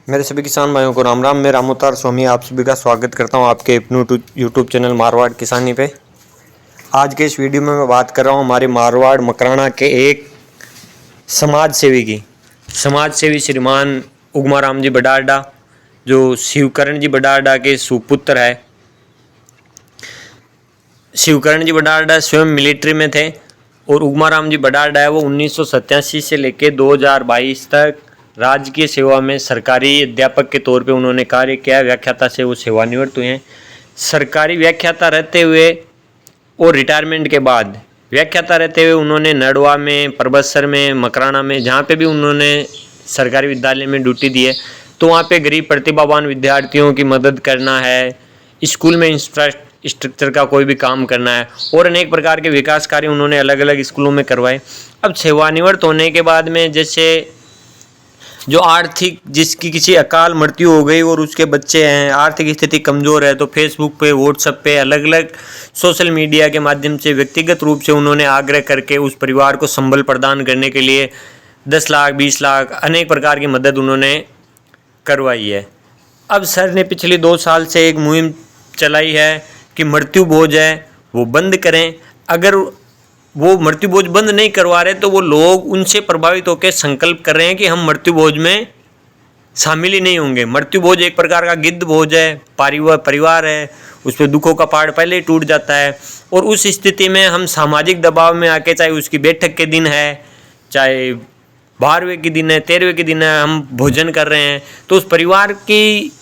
मेरे सभी किसान भाइयों को राम राम। मैं रामोतार स्वामी आप सभी का स्वागत करता हूं आपके अपने यूट्यूब चैनल मारवाड़ किसानी पे। आज के इस वीडियो में मैं बात कर रहा हूं हमारे मारवाड़ मकराना के एक समाज सेवी श्रीमान उगमाराम जी बडारडा, जो शिवकरण जी बडारडा के सुपुत्र है। शिवकरण जी बडारडा स्वयं मिलिट्री में थे और उगमाराम जी बडारडा है वो 1987 से लेकर 2022 तक राजकीय सेवा में सरकारी अध्यापक के तौर पे उन्होंने कार्य किया। व्याख्याता से वो सेवानिवृत्त हुए हैं। सरकारी व्याख्याता रहते हुए और रिटायरमेंट के बाद व्याख्याता रहते हुए उन्होंने नडवा में, परबतसर में, मकराना में, जहाँ पे भी उन्होंने सरकारी विद्यालय में ड्यूटी दी है, तो वहाँ पे गरीब प्रतिभावान विद्यार्थियों की मदद करना है, स्कूल में इंफ्रास्ट्रक्चर का कोई भी काम करना है और अनेक प्रकार के विकास कार्य उन्होंने अलग अलग स्कूलों में करवाए। अब सेवानिवृत्त होने के बाद में जैसे जो आर्थिक, जिसकी किसी अकाल मृत्यु हो गई और उसके बच्चे हैं, आर्थिक स्थिति कमज़ोर है, तो फेसबुक पे, व्हाट्सएप पे, अलग अलग सोशल मीडिया के माध्यम से व्यक्तिगत रूप से उन्होंने आग्रह करके उस परिवार को संबल प्रदान करने के लिए 10 लाख, 20 लाख अनेक प्रकार की मदद उन्होंने करवाई है। अब सर ने पिछले 2 साल से एक मुहिम चलाई है कि मृत्यु भोज है वो बंद करें। अगर वो मृत्यु भोज बंद नहीं करवा रहे तो वो लोग उनसे प्रभावित होकर संकल्प कर रहे हैं कि हम मृत्यु भोज में शामिल ही नहीं होंगे। मृत्यु भोज एक प्रकार का गिद्ध भोज है, परिवार है, उस पर दुखों का पहाड़ पहले ही टूट जाता है और उस स्थिति में हम सामाजिक दबाव में आके, चाहे उसकी बैठक के दिन है, चाहे 12वें के दिन है, 13वें के दिन है, हम भोजन कर रहे हैं, तो उस परिवार की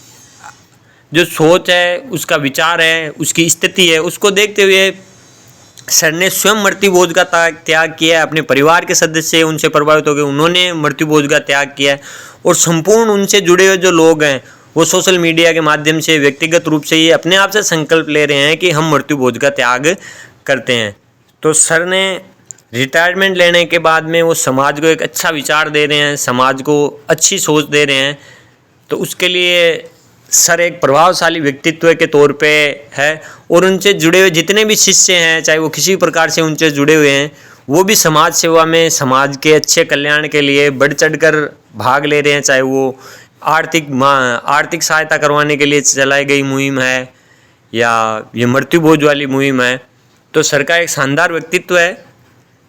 जो सोच है, उसका विचार है, उसकी स्थिति है, उसको देखते हुए सर ने स्वयं मृत्यु भोज का त्याग किया है। अपने परिवार के सदस्य उनसे प्रभावित हो गए, उन्होंने मृत्यु भोज का त्याग किया है और संपूर्ण उनसे जुड़े हुए जो लोग हैं वो सोशल मीडिया के माध्यम से, व्यक्तिगत रूप से ये अपने आप से संकल्प ले रहे हैं कि हम मृत्यु भोज का त्याग करते हैं। तो सर ने रिटायरमेंट लेने के बाद में वो समाज को एक अच्छा विचार दे रहे हैं, समाज को अच्छी सोच दे रहे हैं। तो उसके लिए सर एक प्रभावशाली व्यक्तित्व के तौर पे है और उनसे जुड़े हुए जितने भी शिष्य हैं, चाहे वो किसी प्रकार से उनसे जुड़े हुए हैं, वो भी समाज सेवा में, समाज के अच्छे कल्याण के लिए बढ़ चढ़कर भाग ले रहे हैं। चाहे वो आर्थिक सहायता करवाने के लिए चलाई गई मुहिम है या ये मृत्यु भोज वाली मुहिम है। तो सर का एक शानदार व्यक्तित्व है।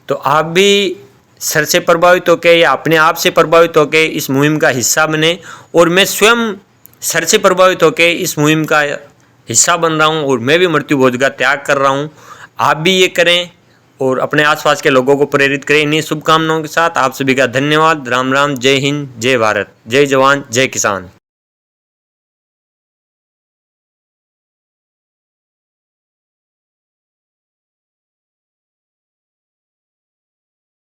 तो आप भी सर से प्रभावित होकर या अपने आप से प्रभावित होकर इस मुहिम का हिस्सा बने और मैं स्वयं सर से प्रभावित होकर इस मुहिम का हिस्सा बन रहा हूं और मैं भी मृत्यु भोज का त्याग कर रहा हूं। आप भी ये करें और अपने आसपास के लोगों को प्रेरित करें। इन्हीं शुभकामनाओं के साथ आप सभी का धन्यवाद। राम राम, जय हिंद, जय भारत, जय जवान, जय किसान।